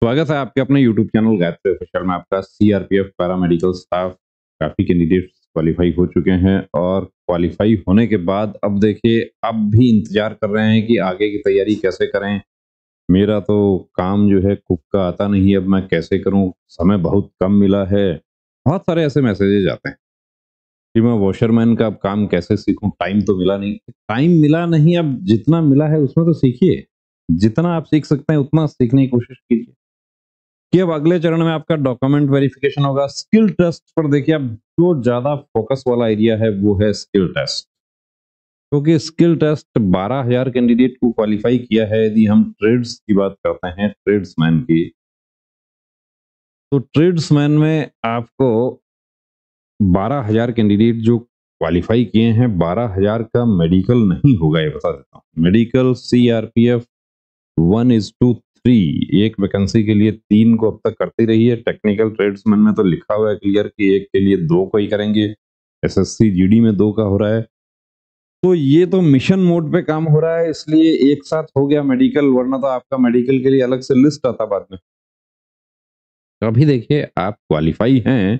स्वागत है आपके अपने YouTube चैनल गायत्री ऑफिशियल में। आपका सीआरपीएफ पैरामेडिकल स्टाफ काफी कैंडिडेट्स क्वालिफाई हो चुके हैं और क्वालिफाई होने के बाद अब देखिए अब भी इंतजार कर रहे हैं कि आगे की तैयारी कैसे करें। मेरा तो काम जो है कुक का आता नहीं, अब मैं कैसे करूं, समय बहुत कम मिला है। बहुत सारे ऐसे मैसेजेस आते हैं कि मैं वॉशरमैन का अब काम कैसे सीखूं, टाइम तो मिला नहीं। टाइम मिला नहीं, अब जितना मिला है उसमें तो सीखिए। जितना आप सीख सकते हैं उतना सीखने की कोशिश कीजिए कि अब अगले चरण में आपका डॉक्यूमेंट वेरिफिकेशन होगा। स्किल टेस्ट पर देखिए अब जो ज्यादा फोकस वाला एरिया है वो है स्किल टेस्ट, क्योंकि स्किल टेस्ट 12,000 कैंडिडेट को क्वालिफाई किया है। यदि हम ट्रेड्स की बात करते हैं, ट्रेड्समैन की, तो ट्रेड्समैन में आपको 12,000 कैंडिडेट जो क्वालिफाई किए हैं, 12,000 का मेडिकल नहीं होगा, ये बता देता हूँ। मेडिकल सीआरपीएफ 1:3, एक वैकेंसी के लिए 3 को अब तक करती रही है। टेक्निकल ट्रेड्समैन में तो लिखा हुआ है क्लियर कि एक के लिए 2 को ही करेंगे। एसएससी जीडी में 2 का हो रहा है। तो ये तो मिशन मोड पे काम हो रहा है, इसलिए एक साथ हो गया मेडिकल, वरना तो आपका मेडिकल के लिए अलग से लिस्ट आता बाद में। तो अभी देखिए आप क्वालिफाई हैं,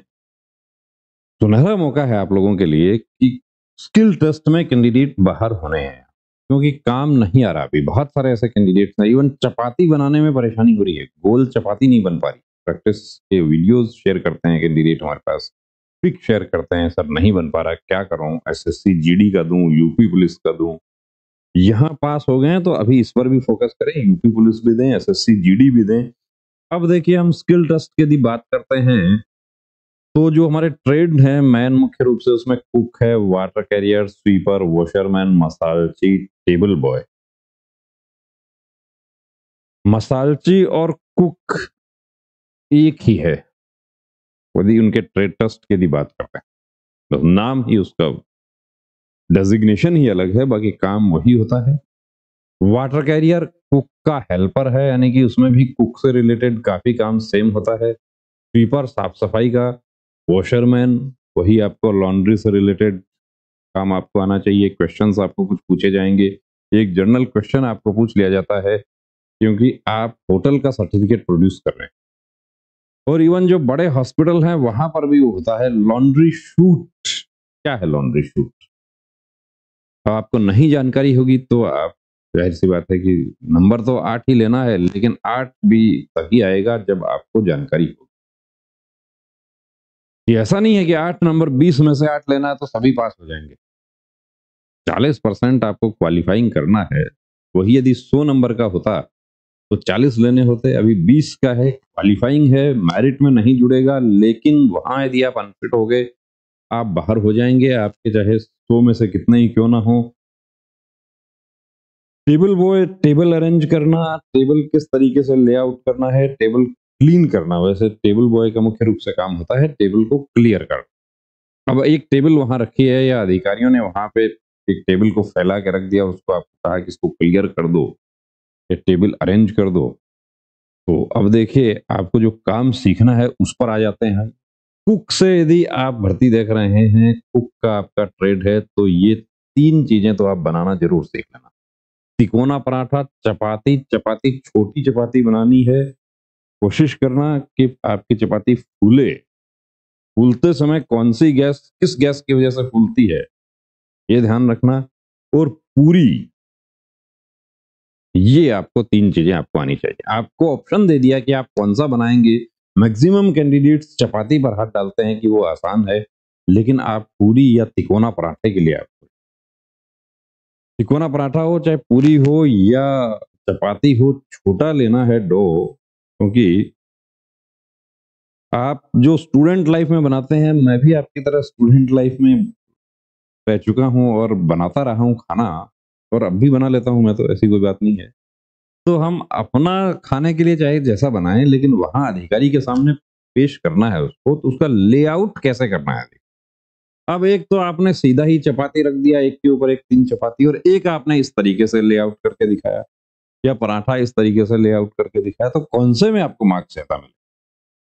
सुनहरा मौका है आप लोगों के लिए कि स्किल टेस्ट में कैंडिडेट बाहर होने हैं, क्योंकि काम नहीं आ रहा। अभी बहुत सारे ऐसे कैंडिडेट्स हैं, इवन चपाती बनाने में परेशानी हो रही है, गोल चपाती नहीं बन पा रही। प्रैक्टिस के वीडियोस शेयर करते हैं कैंडिडेट हमारे पास, पिक शेयर करते हैं, सर नहीं बन पा रहा, क्या करूं, एसएससी जीडी का दूं, यूपी पुलिस का दूं। यहाँ पास हो गए हैं तो अभी इस पर भी फोकस करें, यूपी पुलिस भी दें, एसएससी जीडी भी दें। अब देखिए हम स्किल टेस्ट की यदि बात करते हैं तो जो हमारे ट्रेड हैं मैन, मुख्य रूप से उसमें कुक है, वाटर कैरियर, स्वीपर, वॉशरमैन, मसालची, टेबल बॉय। मसालची और कुक एक ही है यदि उनके ट्रेड टेस्ट की यदि बात करते हैं, तो नाम ही उसका, डेजिग्नेशन ही अलग है, बाकी काम वही होता है। वाटर कैरियर कुक का हेल्पर है, यानी कि उसमें भी कुक से रिलेटेड काफी काम सेम होता है। स्वीपर साफ सफाई का, वॉशरमैन वही आपको लॉन्ड्री से रिलेटेड काम आपको आना चाहिए। क्वेश्चंस आपको कुछ पूछे जाएंगे, एक जनरल क्वेश्चन आपको पूछ लिया जाता है क्योंकि आप होटल का सर्टिफिकेट प्रोड्यूस कर रहे हैं। और इवन जो बड़े हॉस्पिटल हैं वहां पर भी वो होता है लॉन्ड्री शूट। क्या है लॉन्ड्री शूट? अब आपको नहीं जानकारी होगी तो आप, जाहिर सी बात है कि नंबर तो 8 ही लेना है, लेकिन 8 भी तभी आएगा जब आपको जानकारी होगी। ये ऐसा नहीं है कि 8 नंबर 20 में से 8 लेना है तो सभी पास हो जाएंगे। 40% आपको क्वालिफाइंग करना है। वही यदि 100 नंबर का होता तो 40 लेने होते, अभी 20 का है, क्वालिफाइंग है, मेरिट में नहीं जुड़ेगा, लेकिन वहां यदि आप अनफिट हो गए, आप बाहर हो जाएंगे, आपके चाहे 100 में से कितने ही क्यों ना हो। टेबल बॉय, टेबल अरेंज करना, टेबल किस तरीके से लेआउट करना है, टेबल क्लीन करना। वैसे टेबल बॉय का मुख्य रूप से काम होता है टेबल को क्लियर करना। अब एक टेबल वहां रखी है या अधिकारियों ने वहां पे एक टेबल को फैला के रख दिया, उसको आपको कहा कि इसको क्लियर कर दो, ये टेबल अरेंज कर दो। तो अब देखिए आपको जो काम सीखना है उस पर आ जाते हैं हम। कुक से यदि आप भर्ती देख रहे हैं, कुक का आपका ट्रेड है, तो ये 3 चीजें तो आप बनाना जरूर सीख लेना। तिकोना पराठा, चपाती, चपाती छोटी चपाती बनानी है। कोशिश करना कि आपकी चपाती फूले। फूलते समय कौन सी गैस, किस गैस की वजह से फूलती है, ये ध्यान रखना। और पूरी, ये आपको 3 चीजें आपको आनी चाहिए। आपको ऑप्शन दे दिया कि आप कौन सा बनाएंगे। मैक्सिमम कैंडिडेट्स चपाती पर हाथ डालते हैं कि वो आसान है, लेकिन आप पूरी या तिकोना पराठे के लिए, आपको तिकोना पराठा हो चाहे पूरी हो या चपाती हो, छोटा लेना है डो। क्योंकि आप जो स्टूडेंट लाइफ में बनाते हैं, मैं भी आपकी तरह स्टूडेंट लाइफ में रह चुका हूं और बनाता रहा हूं खाना, और अब भी बना लेता हूं मैं, तो ऐसी कोई बात नहीं है। तो हम अपना खाने के लिए चाहे जैसा बनाएं, लेकिन वहां अधिकारी के सामने पेश करना है उसको, तो उसका लेआउट कैसे करना है। अब एक तो आपने सीधा ही चपाती रख दिया, एक के ऊपर एक 3 चपाती, और एक आपने इस तरीके से लेआउट करके दिखाया, या पराठा इस तरीके से लेआउट करके दिखाया, तो कौन से में आपको मार्क्स ज्यादा मिले?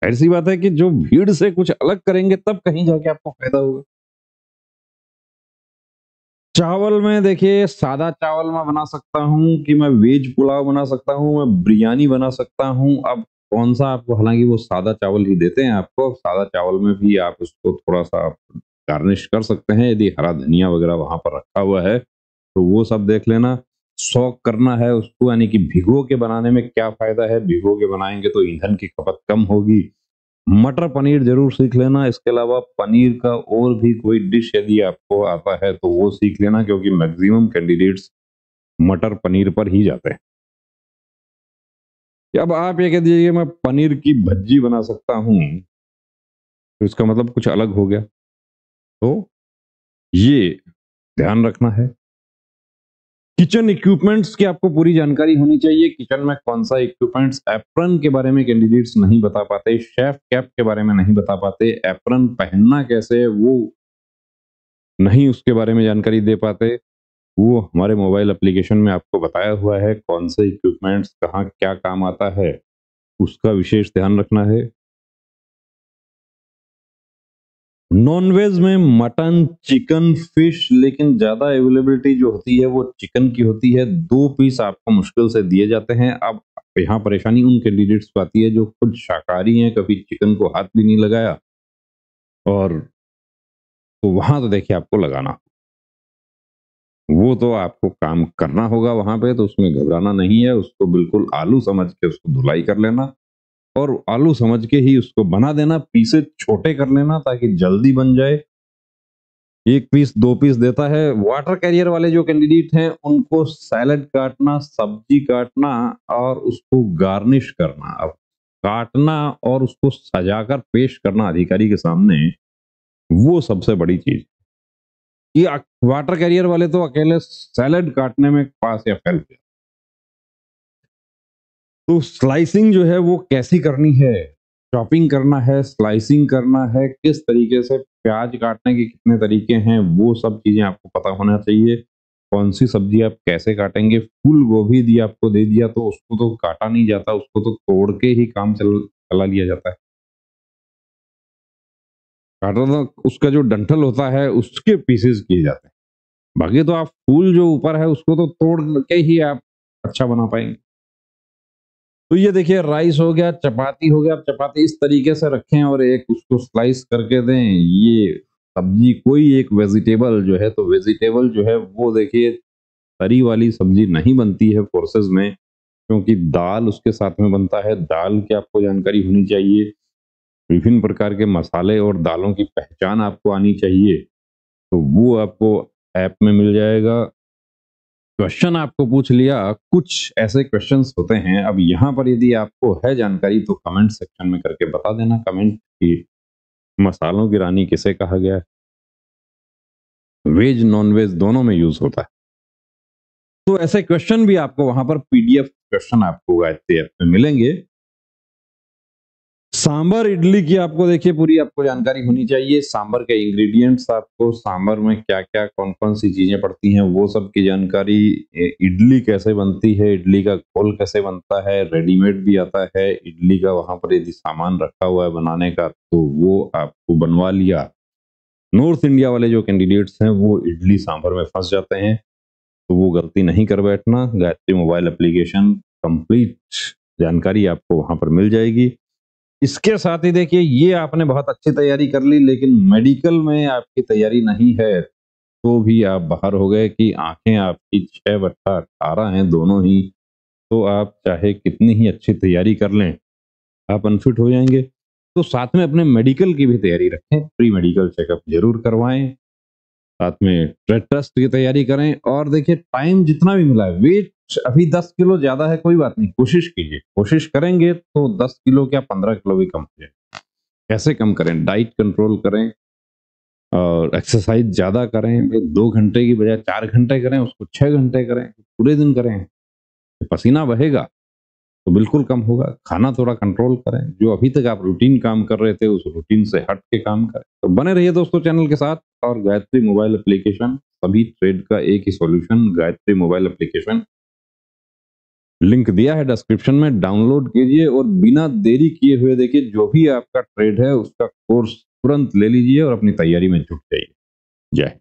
ऐसी बात है कि जो भीड़ से कुछ अलग करेंगे तब कहीं जाके आपको फायदा होगा। चावल में देखिए, सादा चावल मैं बना सकता हूँ कि मैं वेज पुलाव बना सकता हूँ, मैं बिरयानी बना सकता हूँ। अब कौन सा आपको, हालांकि वो सादा चावल ही देते हैं आपको, सादा चावल में भी आप उसको थोड़ा सा गार्निश कर सकते हैं यदि हरा धनिया वगैरह वहां पर रखा हुआ है तो वो सब देख लेना। सॉक करना है उसको, यानी कि भिगो के बनाने में क्या फायदा है, भिगो के बनाएंगे तो ईंधन की खपत कम होगी। मटर पनीर जरूर सीख लेना। इसके अलावा पनीर का और भी कोई डिश यदि आपको आता है तो वो सीख लेना, क्योंकि मैक्सिमम कैंडिडेट्स मटर पनीर पर ही जाते हैं। अब आप ये कह दीजिए मैं पनीर की भज्जी बना सकता हूं, तो इसका मतलब कुछ अलग हो गया। तो ये ध्यान रखना है। किचन इक्विपमेंट्स की आपको पूरी जानकारी होनी चाहिए। किचन में कौन सा इक्विपमेंट्स, एप्रन के बारे में कैंडिडेट्स नहीं बता पाते, शेफ कैप के बारे में नहीं बता पाते, एप्रन पहनना कैसे वो नहीं उसके बारे में जानकारी दे पाते। वो हमारे मोबाइल एप्लीकेशन में आपको बताया हुआ है कौन से इक्विपमेंट्स कहाँ क्या काम आता है, उसका विशेष ध्यान रखना है। नॉनवेज में मटन, चिकन, फिश, लेकिन ज्यादा अवेलेबिलिटी जो होती है वो चिकन की होती है। 2 पीस आपको मुश्किल से दिए जाते हैं। अब यहाँ परेशानी उन कैंडिडेट्स को आती है जो खुद शाकाहारी हैं, कभी चिकन को हाथ भी नहीं लगाया, और तो वहां तो देखिए आपको लगाना, वो तो आपको काम करना होगा वहां पे, तो उसमें घबराना नहीं है। उसको बिल्कुल आलू समझ के उसको धुलाई कर लेना और आलू समझ के ही उसको बना देना। पीसे छोटे कर लेना ताकि जल्दी बन जाए। 1 पीस 2 पीस देता है। वाटर कैरियर वाले जो कैंडिडेट हैं उनको सैलड काटना, सब्जी काटना और उसको गार्निश करना, अब काटना और उसको सजाकर पेश करना अधिकारी के सामने, वो सबसे बड़ी चीज। ये वाटर कैरियर वाले तो अकेले सैलड काटने में पास या फेल गए। तो स्लाइसिंग जो है वो कैसी करनी है, चॉपिंग करना है, स्लाइसिंग करना है, किस तरीके से प्याज काटने के कितने तरीके हैं, वो सब चीजें आपको पता होना चाहिए। कौन सी सब्जी आप कैसे काटेंगे। फूल गोभी दी आपको दे दिया तो उसको तो काटा नहीं जाता, उसको तो तोड़ के ही काम चला लिया जाता है। काटा तो उसका जो डंठल होता है उसके पीसेस किए जाते हैं। बाकी तो आप फूल जो ऊपर है उसको तो तोड़ के ही आप अच्छा बना पाएंगे। तो ये देखिए राइस हो गया, चपाती हो गया। आप चपाती इस तरीके से रखें और एक उसको स्लाइस करके दें। ये सब्जी कोई एक वेजिटेबल जो है, तो वेजिटेबल जो है वो देखिए तरी वाली सब्जी नहीं बनती है फोर्सेस में, क्योंकि दाल उसके साथ में बनता है। दाल की आपको जानकारी होनी चाहिए। विभिन्न प्रकार के मसाले और दालों की पहचान आपको आनी चाहिए, तो वो आपको ऐप में मिल जाएगा। क्वेश्चन आपको पूछ लिया, कुछ ऐसे क्वेश्चंस होते हैं। अब यहाँ पर यदि आपको है जानकारी तो कमेंट सेक्शन में करके बता देना। कमेंट की मसालों की रानी किसे कहा गया है, वेज नॉन वेज दोनों में यूज होता है। तो ऐसे क्वेश्चन भी आपको वहां पर पीडीएफ क्वेश्चन आपको गायत्री ऐप में मिलेंगे। सांबर इडली की आपको देखिए पूरी आपको जानकारी होनी चाहिए। सांबर के इंग्रेडिएंट्स, आपको सांबर में क्या क्या कौन कौन सी चीजें पड़ती हैं वो सब की जानकारी। इडली कैसे बनती है, इडली का घोल कैसे बनता है, रेडीमेड भी आता है इडली का, वहां पर यदि सामान रखा हुआ है बनाने का तो वो आपको बनवा लिया। नॉर्थ इंडिया वाले जो कैंडिडेट्स हैं वो इडली सांभर में फंस जाते हैं, तो वो गलती नहीं कर बैठना। गायत्री मोबाइल एप्लीकेशन कंप्लीट जानकारी आपको वहां पर मिल जाएगी। इसके साथ ही देखिए ये आपने बहुत अच्छी तैयारी कर ली, लेकिन मेडिकल में आपकी तैयारी नहीं है तो भी आप बाहर हो गए कि आंखें आपकी 6/18 हैं दोनों ही, तो आप चाहे कितनी ही अच्छी तैयारी कर लें आप अनफिट हो जाएंगे। तो साथ में अपने मेडिकल की भी तैयारी रखें, प्री मेडिकल चेकअप जरूर करवाएं, साथ में ट्रेड टेस्ट की तैयारी करें। और देखिए टाइम जितना भी मिला है, वेट अभी 10 किलो ज्यादा है कोई बात नहीं, कोशिश कीजिए, कोशिश करेंगे तो 10 किलो क्या 15 किलो भी कम हो जाए। कैसे कम करें, डाइट कंट्रोल करें और एक्सरसाइज ज्यादा करें। 2 घंटे की बजाय 4 घंटे करें, उसको 6 घंटे करें, पूरे दिन करें, पसीना बहेगा तो बिल्कुल कम होगा। खाना थोड़ा कंट्रोल करें, जो अभी तक आप रूटीन काम कर रहे थे उस रूटीन से हट के काम करें। तो बने रहिए दोस्तों चैनल के साथ। और गायत्री मोबाइल एप्लीकेशन, सभी ट्रेड का एक ही solution, Gayatri mobile application, link दिया है डिस्क्रिप्शन में, डाउनलोड कीजिए और बिना देरी किए हुए देखिए जो भी आपका ट्रेड है उसका कोर्स तुरंत ले लीजिए और अपनी तैयारी में जुट जाइए। जय